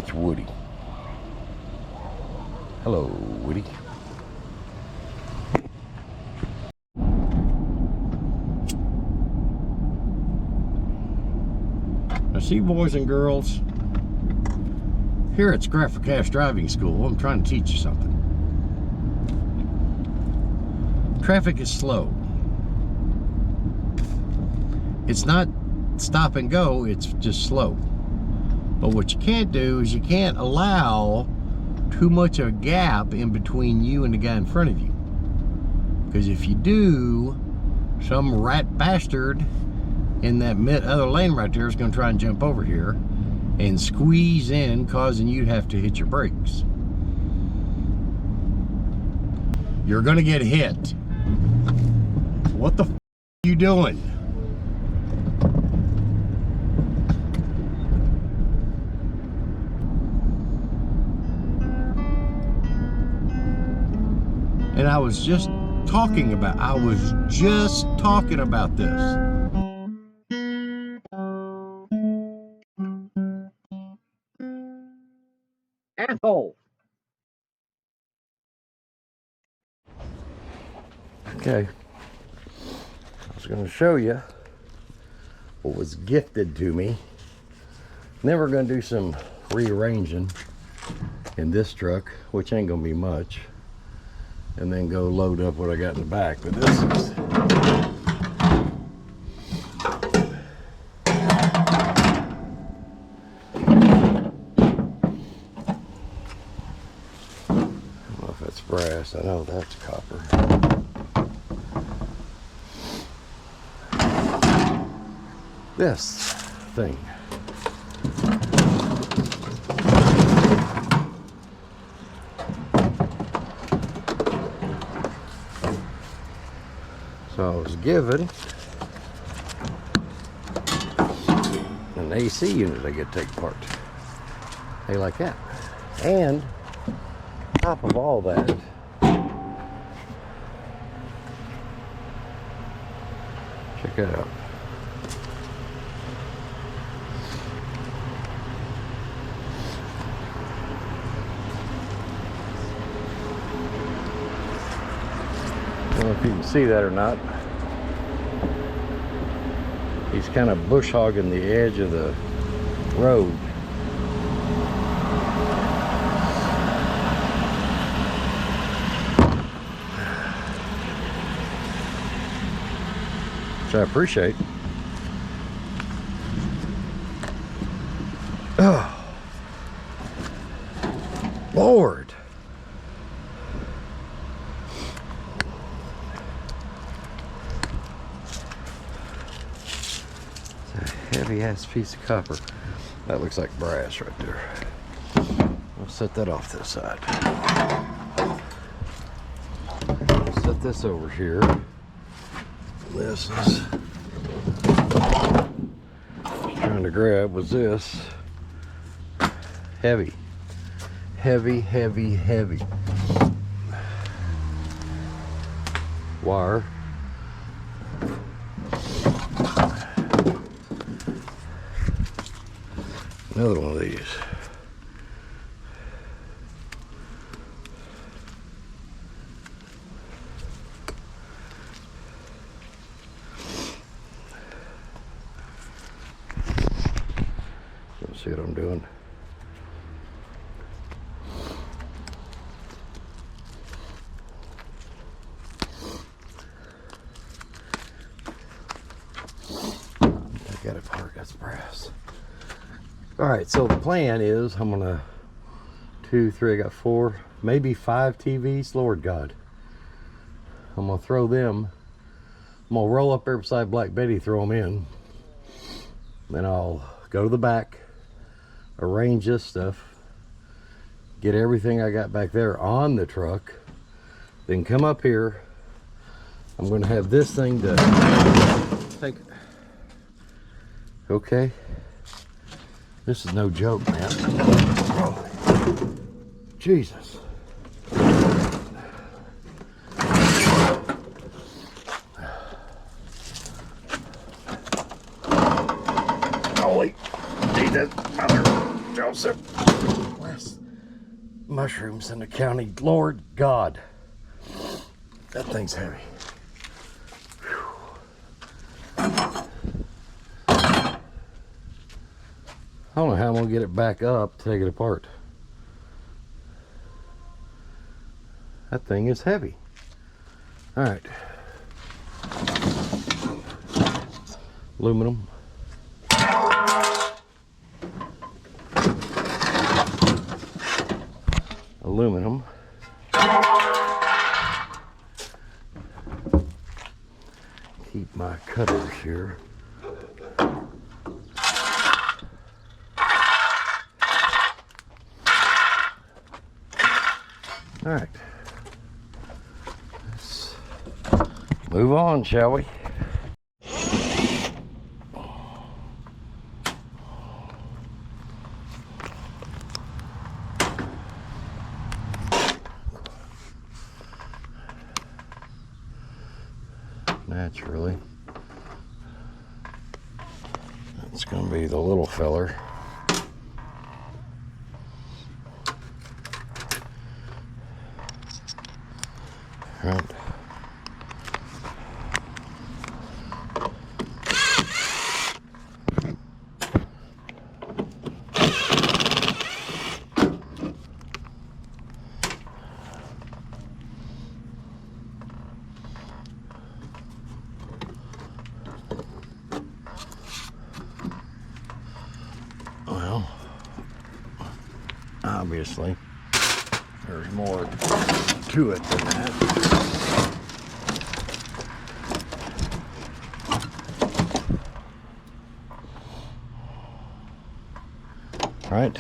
It's Woody. Hello, Woody. Now, see, boys and girls, here at Scrap for Cash Driving School, I'm trying to teach you something. Traffic is slow. It's not stop and go, it's just slow. But what you can't do is you can't allow too much of a gap in between you and the guy in front of you. Because if you do, some rat bastard in that other lane right there is going to try and jump over here and squeeze in, causing you to have to hit your brakes. You're going to get hit. What the f are you doing? And I was just talking about this. Asshole. Okay. I was going to show you what was gifted to me. And then we're going to do some rearranging in this truck, which ain't going to be much. And then go load up what I got in the back. But this is I don't know if that's brass. I know that's copper. This thing. So I was given an AC unit I get to take apart. Hey, like that. And on top of all that, check it out. I don't know if you can see that or not. He's kind of bush hogging the edge of the road. Which I appreciate. Oh, Lord. Heavy ass piece of copper. That looks like brass right there. I'll set that off to the side. I'll set this over here. This is trying to grab was this heavy, heavy wire. Another one of these. Let's see what I'm doing. I got it apart, that's brass. Alright, so the plan is I'm gonna 2, 3, I got 4, maybe 5 TVs, Lord God. I'm gonna throw them, I'm gonna roll up there beside Black Betty, throw them in. Then I'll go to the back, arrange this stuff, get everything I got back there on the truck, then come up here. I'm gonna have this thing to take. Okay. This is no joke, man. Oh, Jesus. Holy Jesus, mother. Joseph. Less mushrooms in the county. Lord God. That thing's heavy. I don't know how I'm going to get it back up to take it apart. That thing is heavy. All right. Aluminum. Aluminum. Keep my cutters here. All right. Let's move on, shall we? Naturally, it's going to be the little feller. Right. Well, obviously, there's more to it than that. All right.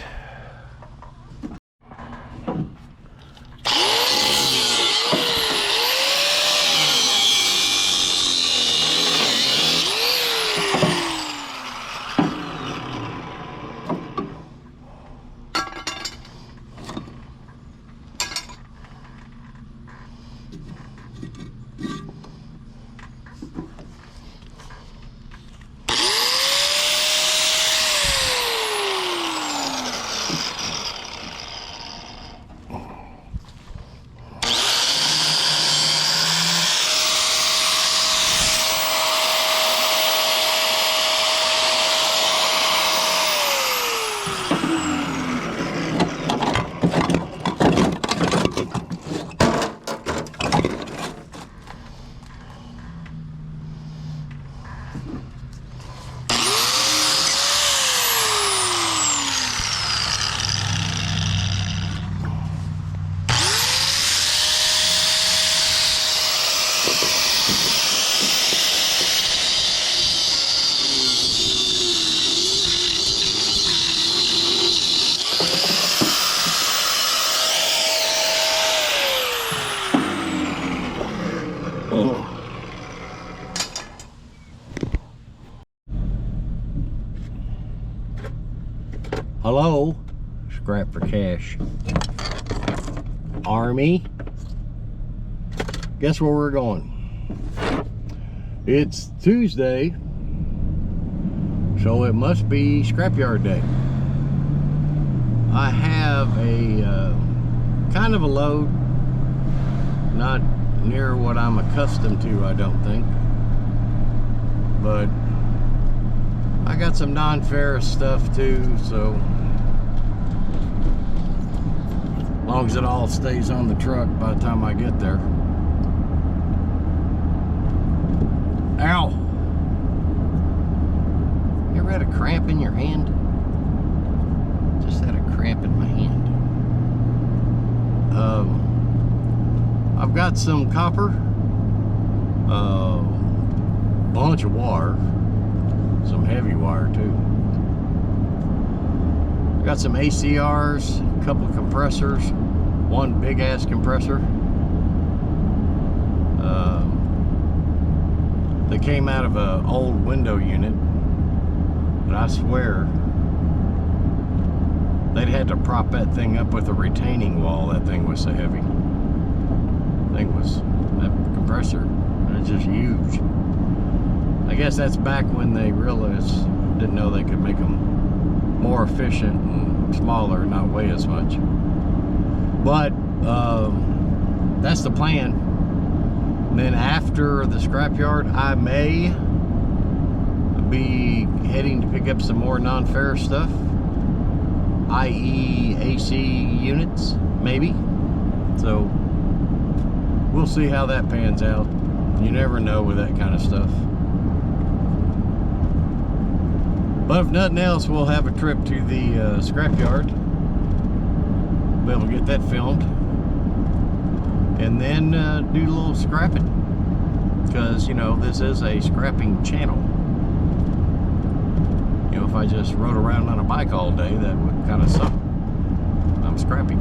Hello, scrap for cash. Army, guess where we're going? It's Tuesday, so it must be scrapyard day. I have a kind of a load, not near what I'm accustomed to, I don't think, but I got some non-ferrous stuff too, so as long as it all stays on the truck by the time I get there. Ow! You ever had a cramp in your hand? Just had a cramp in my hand. I've got some copper, bunch of wire, some heavy wire too. Got some ACRs, a couple of compressors, one big ass compressor. They came out of an old window unit, but I swear they'd had to prop that thing up with a retaining wall. That thing was so heavy. That compressor, it's just huge. I guess that's back when they realized, didn't know they could make them more efficient and smaller, not weigh as much. But that's the plan. And then after the scrapyard, I may be heading to pick up some more non-ferrous stuff, i.e. AC units, maybe. So we'll see how that pans out. You never know with that kind of stuff. But if nothing else, we'll have a trip to the scrapyard. Be able to get that filmed. And then do a little scrapping. Because, you know, this is a scrapping channel. You know, if I just rode around on a bike all day, that would kind of suck. I'm scrapping.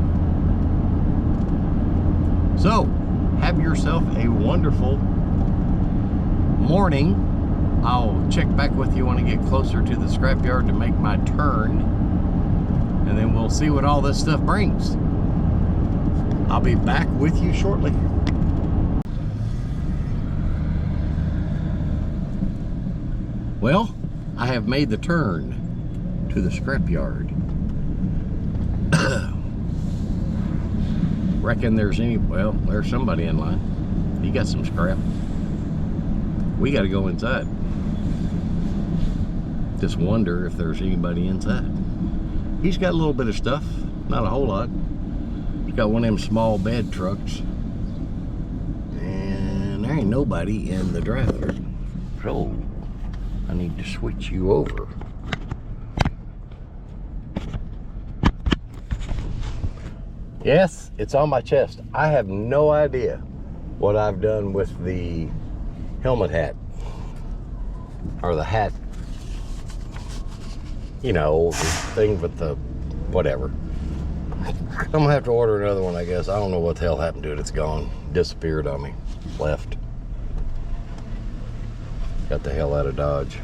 So, have yourself a wonderful morning. I'll check back with you when I get closer to the scrapyard to make my turn. And then we'll see what all this stuff brings. I'll be back with you shortly. Well, I have made the turn to the scrapyard. Reckon there's well, there's somebody in line. He got some scrap. We got to go inside. Just wonder if there's anybody inside. He's got a little bit of stuff, not a whole lot. He's got one of them small bed trucks. And there ain't nobody in the drive-thru. So, I need to switch you over. Yes, it's on my chest. I have no idea what I've done with the helmet hat. Or the hat, you know, the thing with the whatever. I'm gonna have to order another one, I guess. I don't know what the hell happened to it. It's gone. Disappeared on me. Left. Got the hell out of Dodge.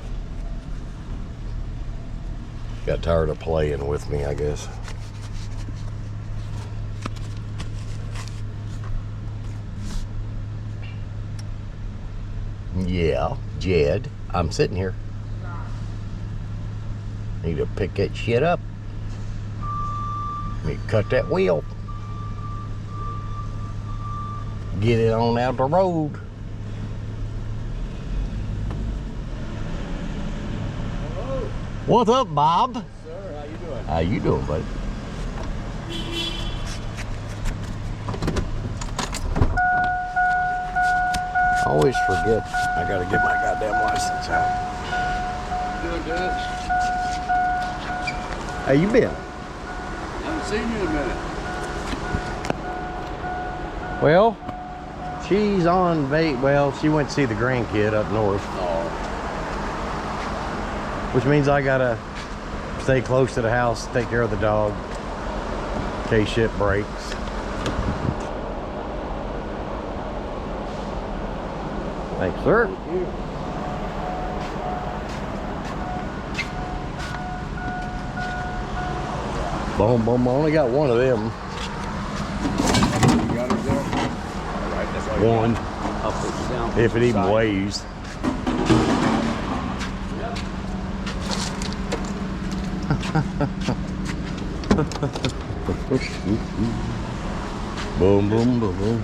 Got tired of playing with me, I guess. Yeah, Jed, I'm sitting here. Need to pick that shit up. Need to cut that wheel. Get it on out the road. Hello. What's up, Bob? Sir, how you doing? How you doing, buddy? I always forget I gotta get my goddamn license out. Doing good. How you been? Haven't seen you in a minute. Well, she's on well, she went to see the grandkid up north. Oh. Which means I gotta stay close to the house, take care of the dog in case shit breaks. Thanks, sir. Thank you. Boom, boom. I only got one of them. You got it there? All right, that's all you One. got. I'll put you down. If it even Side. weighs. Boom, boom, boom, boom.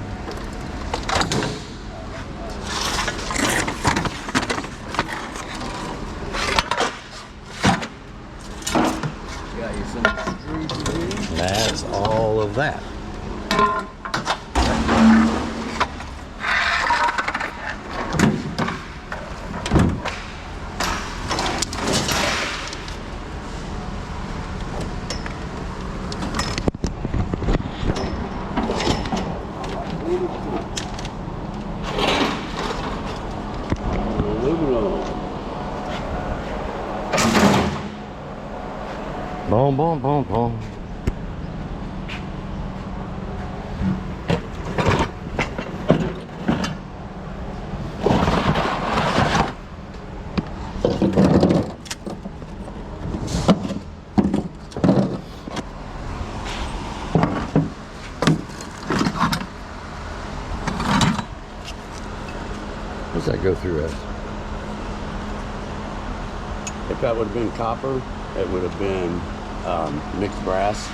Got you some screws in here. That's all of that. Aluminum. Boom, boom, boom, boom. What's that go through as? If that would have been copper, it would have been mixed brass.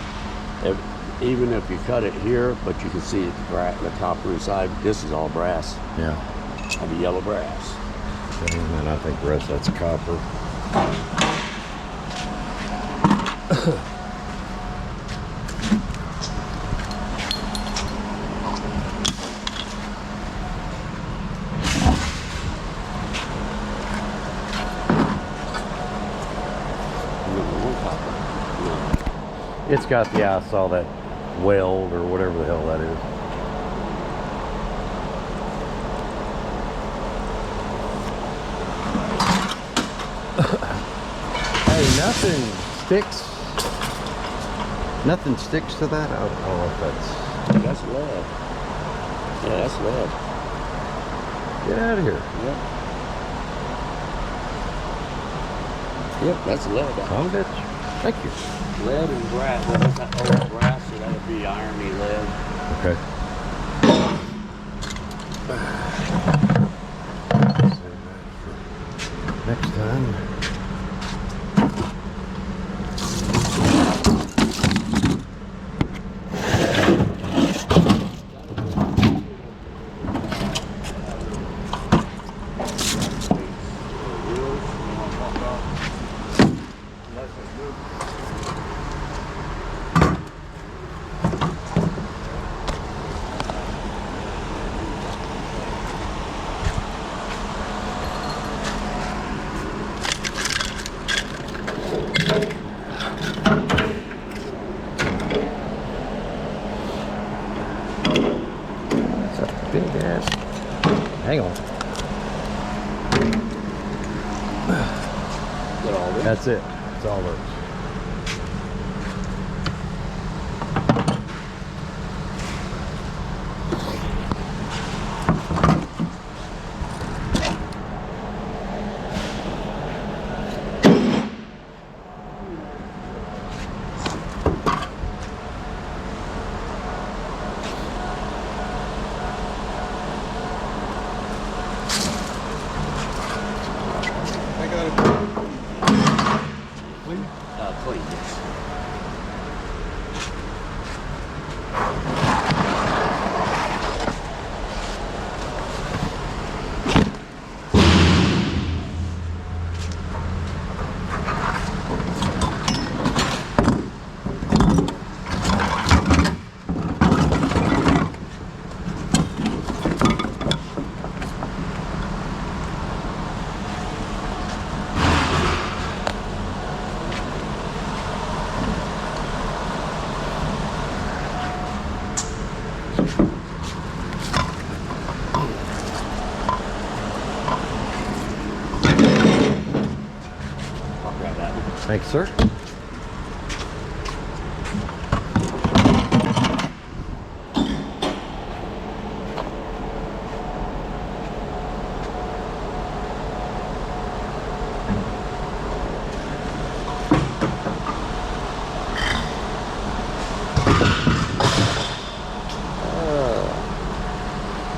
Even if you cut it here, but you can see the copper inside. This is all brass. Yeah. And the yellow brass. Okay, and then I think the rest of that's copper. It's got the, I saw that weld or whatever the hell that is. Hey, nothing sticks to that. I don't know if That's lead. Yeah, that's lead. get out of here. Yep, that's lead. Son of a bitch. Thank you. Lead and brass. Well, that's that old brass, so that would be irony lead. Okay. Save that for next time. Big ass. Hang on. That's it. That's all those. Clean this. Thanks, sir.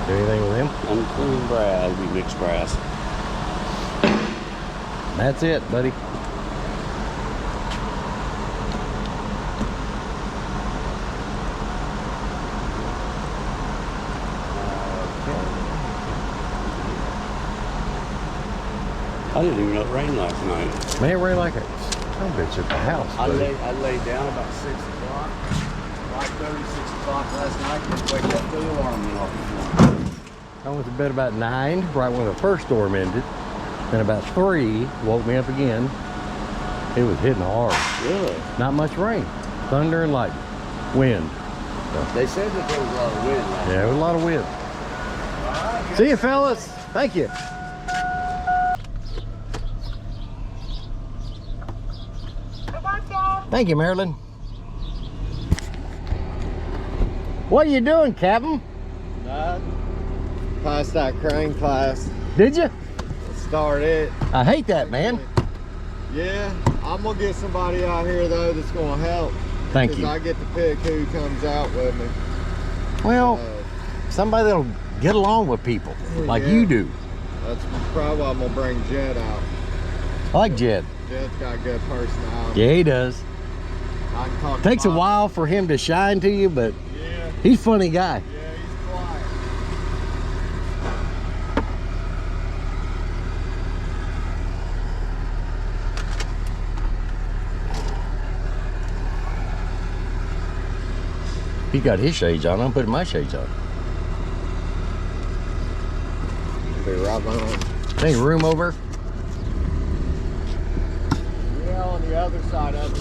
Do anything with him? Unclean brass, we mix brass. That's it, buddy. I didn't even know it rained last night. Man, it rained like a son of a bitch at the house, I buddy. laid down about 6 o'clock. 5:30, 6 o'clock last night. Didn't wake up till the alarm went off this morning. I went to bed about 9, right when the first storm ended. Then about 3, woke me up again. It was hitting hard. Really? Not much rain. Thunder and lightning. Wind. They said that there was a lot of wind last night. Yeah, it was a lot of wind. See you, fellas. Thank you. Thank you, Marilyn. What are you doing, Captain? Passed that crane class. Did you? Start it. I hate that, man. Yeah, I'm gonna get somebody out here though that's gonna help. Thank 'Cause you. I get to pick who comes out with me. Well, somebody that'll get along with people like Yeah. you do. That's probably why I'm gonna bring Jed out. I like Jed. Jed's got good personality. Yeah, he does. I can talk. Takes a to my- while for him to shine to you, but Yeah. he's a funny guy. Yeah, he's quiet. He got his shades on. I'm putting my shades on. Be right behind. Ain't room over. Yeah, on the other side of it.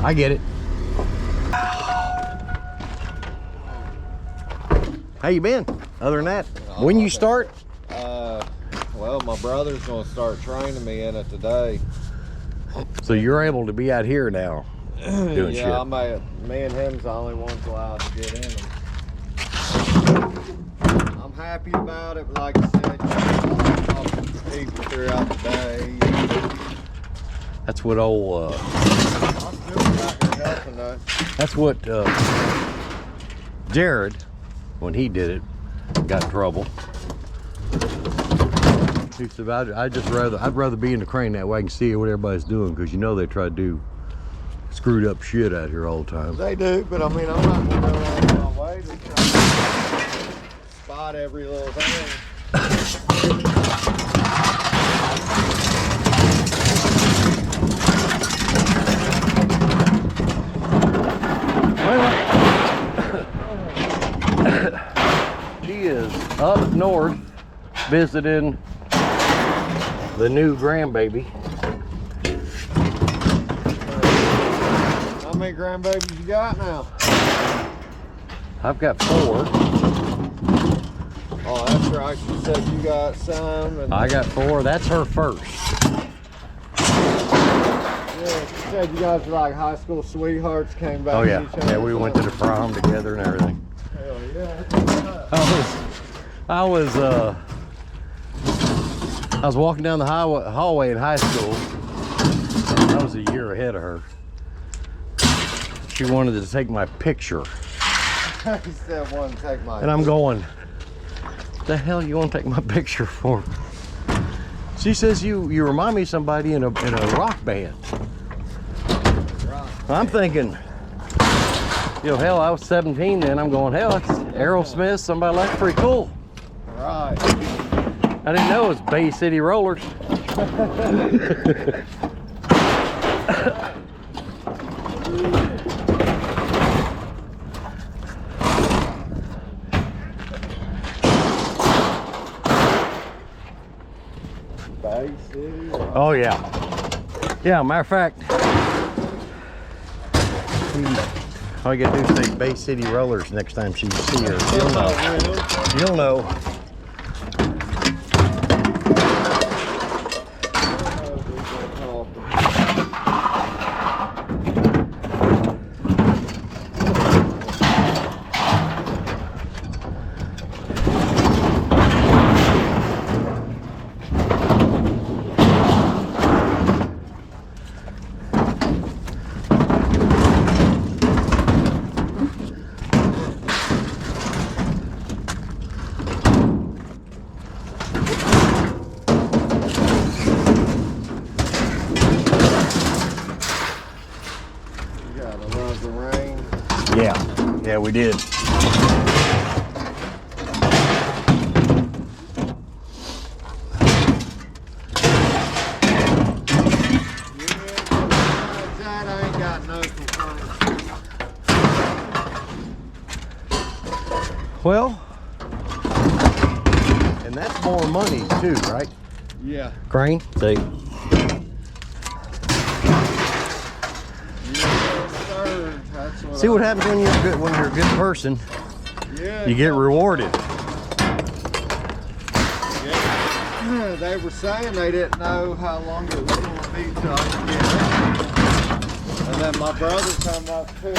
I get it. How you been? Other than that, when you start? Well, my brother's gonna start training me in it today. So you're able to be out here now doing shit. Yeah, me and him's the only ones allowed to get in them. I'm happy about it, but like I said, I'm talking to people throughout the day. That's what old. I'm still out here helping though. That's what Jared, when he did it, got in trouble. He said, I'd rather be in the crane that way I can see what everybody's doing, because you know they try to do screwed up shit out here all the time. They do, but I mean, I'm not gonna go out of my way to try to spot every little thing. She is up north visiting the new grandbaby. How many grandbabies you got now? I've got 4. Oh, that's right. You said you got some. And I got 4. That's her first. yeah, you said you guys were like high school sweethearts, came back. Oh to yeah, each other. yeah. We went to the prom together and everything. Hell yeah. I was walking down the hallway in high school. I was a year ahead of her. She wanted to take my picture, He said one take my. and I'm going, "The hell you want to take my picture for?" She says, "You remind me of somebody in a rock band." Right. I'm thinking, hell, I was 17 then. I'm going, hell, that's Aerosmith, somebody like pretty cool. Right. I didn't know it was Bay City Rollers. Bay City. Oh yeah. Yeah, matter of fact, all you gotta do is say Bay City Rollers next time she see her. You'll know. You'll know. Yeah, we did. I ain't got no complaints. Well, and that's more money too, right? Yeah. Crane, see. Yes, sir. That's what See what happens when you're good, when you're a good person. Yeah. You get rewarded. Yeah. They were saying they didn't know how long it was going to be till I could get in. And then my brother come up too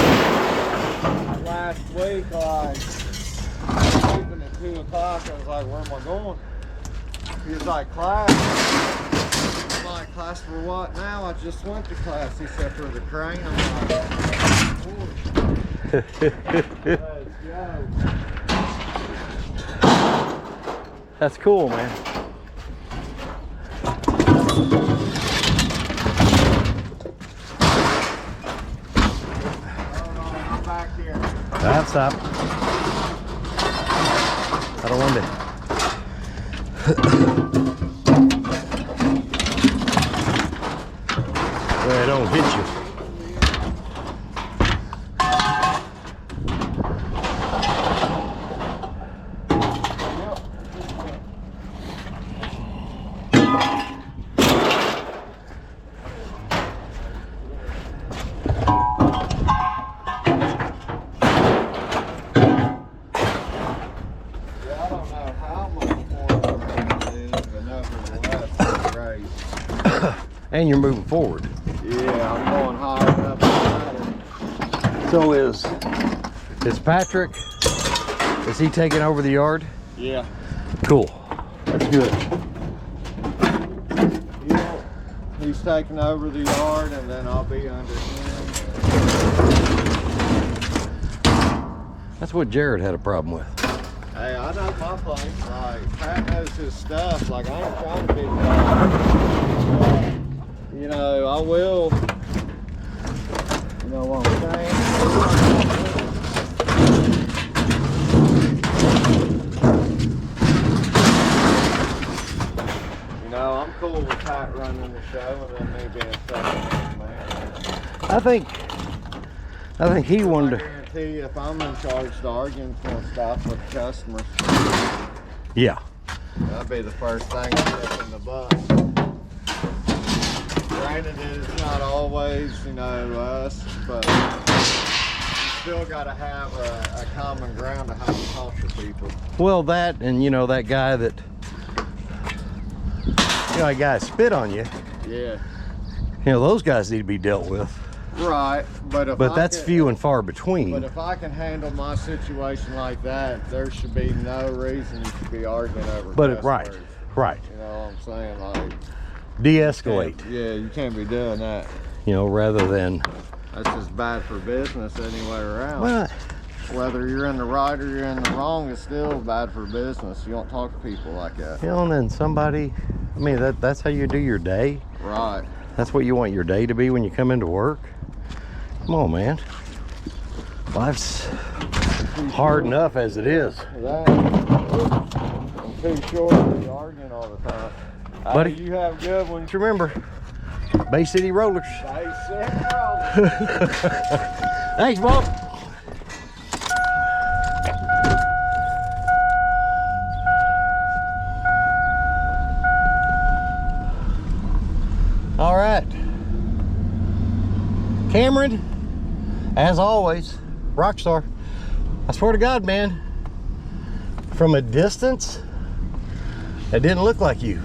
last week, like sleeping at 2 o'clock. I was like, where am I going? He was like, class. I'm like, class for what now? I just went to class. He said, for the crane. I'm like, let's go. That's cool, man. stop. I don't want to. Well, it don't hit you. And you're moving forward. Yeah, I'm going higher up the ladder. So is Patrick, is he taking over the yard? Yeah. Cool. That's good. Yeah. He's taking over the yard and then I'll be under him. That's what Jared had a problem with. Hey, I know my place. Like, Pat knows his stuff. Like, I ain't trying to be you know, I will. You know what I'm saying? You know, I'm cool with Pat running the show and then me being second man. I think he wanted I to. guarantee if I'm in charge of the arguments and stuff with customers, Yeah. that'd be the first thing to nip in the butt. Granted, it's not always, you know, us, but you still got to have a common ground to how to talk to people. Well, that and you know that guy that that guy spit on you. Yeah. You know those guys need to be dealt with. Right, but if But I that's can, few and far between. But if I can handle my situation like that, there should be no reason you should be arguing over. But cuss right, words. right. You know what I'm saying? Like, De-escalate. yeah, you can't be doing that. You know, rather than. That's just bad for business anyway around. Well, Whether you're in the right or you're in the wrong, it's still bad for business. You don't talk to people like that. you know, and then somebody. I mean, that's how you do your day. Right. That's what you want your day to be when you come into work. Come on, man. Life's hard enough as it is. That, I'm too short to be arguing all the time. Buddy. Hey, you have a good one. Just remember, Bay City Rollers. Hey, Silverado. Thanks, Bob. All right. Cameron, as always, rock star. I swear to God, man, from a distance, it didn't look like you.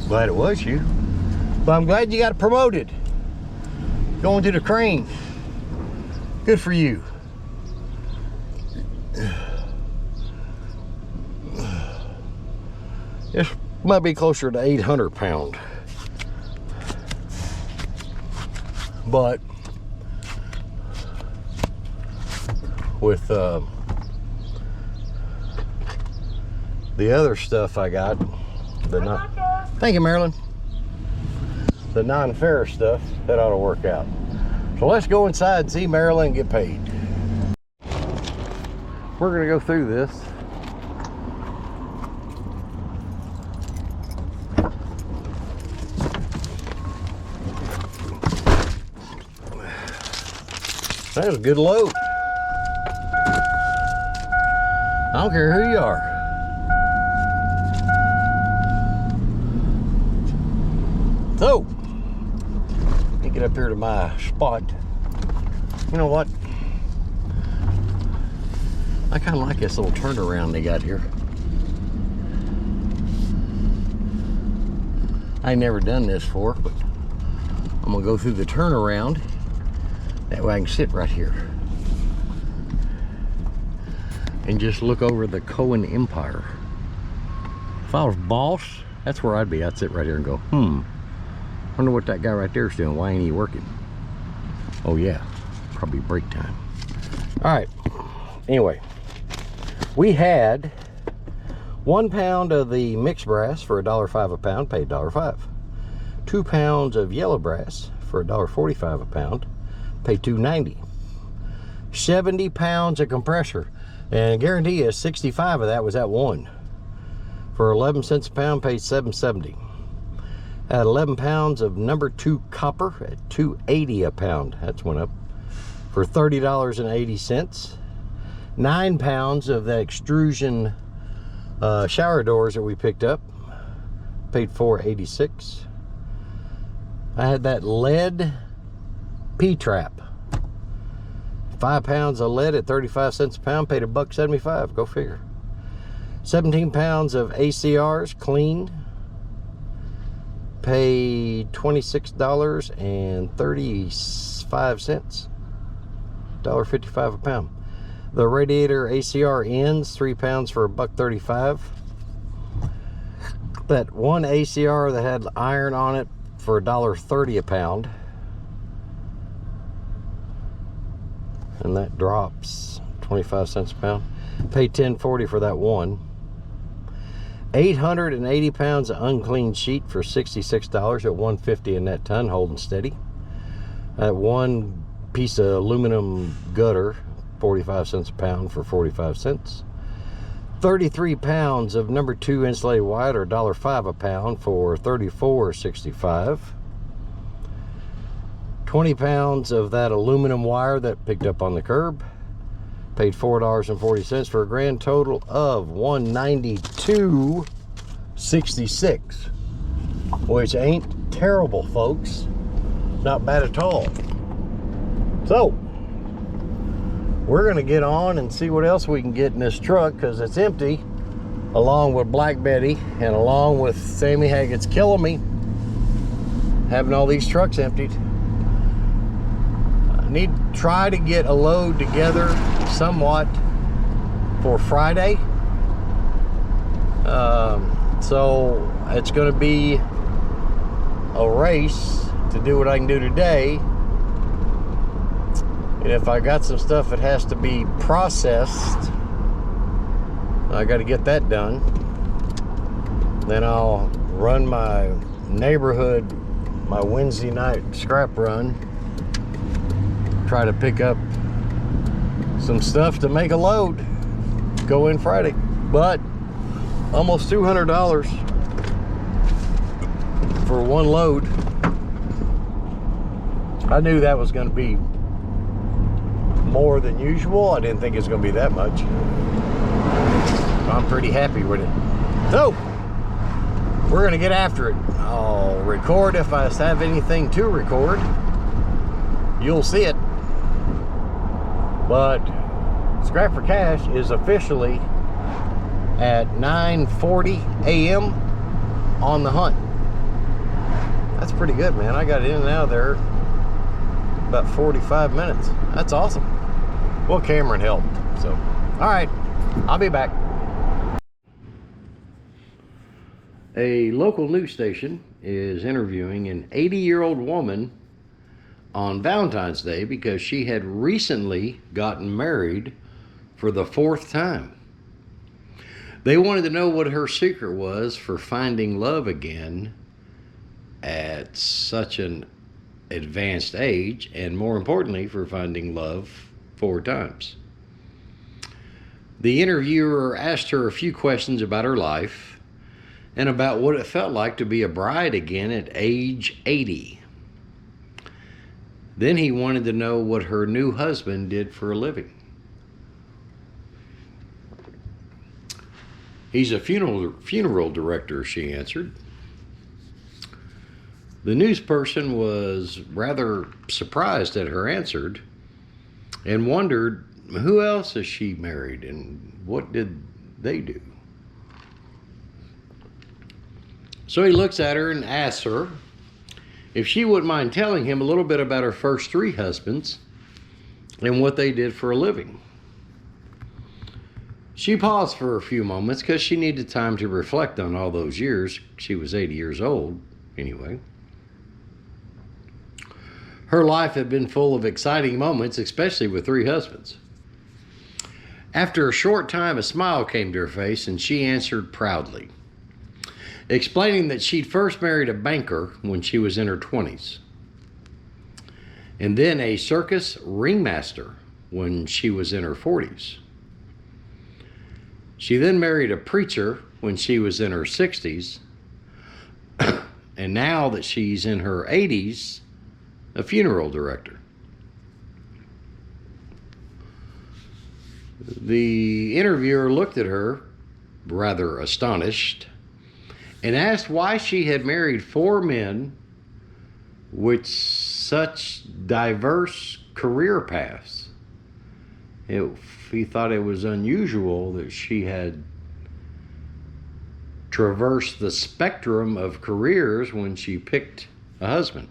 Glad it was you. But I'm glad you got promoted. Going to the crane. Good for you. This might be closer to 800 pound. But with the other stuff I got, thank you, Marilyn. The non-ferrous stuff, that ought to work out. So let's go inside and see Marilyn get paid. We're gonna go through this. That was a good load. I don't care who you are. So, let me get up here to my spot. You know what? I kind of like this little turnaround they got here. I ain't never done this before, but I'm gonna go through the turnaround. That way I can sit right here and just look over the Cohen Empire. If I was boss, that's where I'd be. I'd sit right here and go, wonder what that guy right there is doing. Why ain't he working? Oh yeah, probably break time. All right, anyway, we had 1 pound of the mixed brass for $1.05 a pound, paid $1.05. 2 pounds of yellow brass for $1.45 a pound, paid $2.90. 70 pounds of compressor. And I guarantee you 65 of that was at one. For 11 cents a pound, paid $7.70. At 11 pounds of number 2 copper at $2.80 a pound. That's went up. For $30.80. 9 pounds of that extrusion shower doors that we picked up, paid $4.86. I had that lead P-trap. 5 pounds of lead at 35 cents a pound, paid $1.75. Go figure. 17 pounds of ACRs cleaned, paid $26.35. $1.55 a pound. The radiator ACR ends, 3 pounds for $1.35. That one ACR that had iron on it for $1.30 a pound. And that drops 25 cents a pound. Paid $10.40 for that one. 880 pounds of uncleaned sheet for $66 at $1.50 a net ton, holding steady. That one piece of aluminum gutter, 45 cents a pound for 45 cents. 33 pounds of number 2 insulated white, or $1.05 a pound for $34.65. 20 pounds of that aluminum wire that picked up on the curb, paid $4.40 for a grand total of $192.66, which ain't terrible, folks. Not bad at all. So we're gonna get on and see what else we can get in this truck, because it's empty, along with Black Betty and along with Sammy Haggett's killing me having all these trucks emptied. I need to try to get a load together somewhat for Friday. So it's going to be a race to do what I can do today. And if I got some stuff that has to be processed, I got to get that done. Then I'll run my neighborhood, my Wednesday night scrap run. Try to pick up some stuff to make a load. Go in Friday. But almost $200 for one load. I knew that was going to be more than usual. I didn't think it was going to be that much. I'm pretty happy with it. So we're going to get after it. I'll record if I have anything to record. You'll see it. But Scrap for Cash is officially at 9:40 a.m. on the hunt. That's pretty good, man. I got in and out of there about 45 minutes. That's awesome. Well, Cameron helped. So, all right, I'll be back. A local news station is interviewing an 80-year-old woman on Valentine's Day because she had recently gotten married for the 4th time. They wanted to know what her secret was for finding love again at such an advanced age, and more importantly, for finding love 4 times. The interviewer asked her a few questions about her life and about what it felt like to be a bride again at age 80. Then he wanted to know what her new husband did for a living. He's a funeral director, she answered. The news person was rather surprised at her answer and wondered who else has she married and what did they do. So he looks at her and asks her if she wouldn't mind telling him a little bit about her first 3 husbands and what they did for a living. She paused for a few moments because she needed time to reflect on all those years. She was 80 years old anyway. Her life had been full of exciting moments, especially with 3 husbands. After a short time, a smile came to her face and she answered proudly, explaining that she'd first married a banker when she was in her 20s, and then a circus ringmaster when she was in her 40s. She then married a preacher when she was in her 60s, and now that she's in her 80s, a funeral director. The interviewer looked at her, rather astonished, and asked why she had married 4 men with such diverse career paths. He thought it was unusual that she had traversed the spectrum of careers when she picked a husband.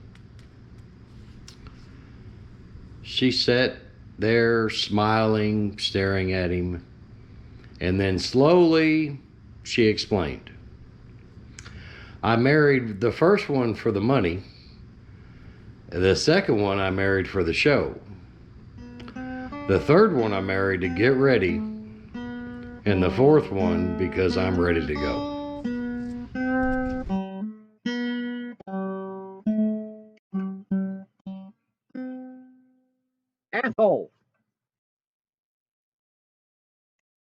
She sat there smiling, staring at him, and then slowly she explained, I married the first one for the money. The second one I married for the show. The third one I married to get ready. And the fourth one because I'm ready to go. Asshole.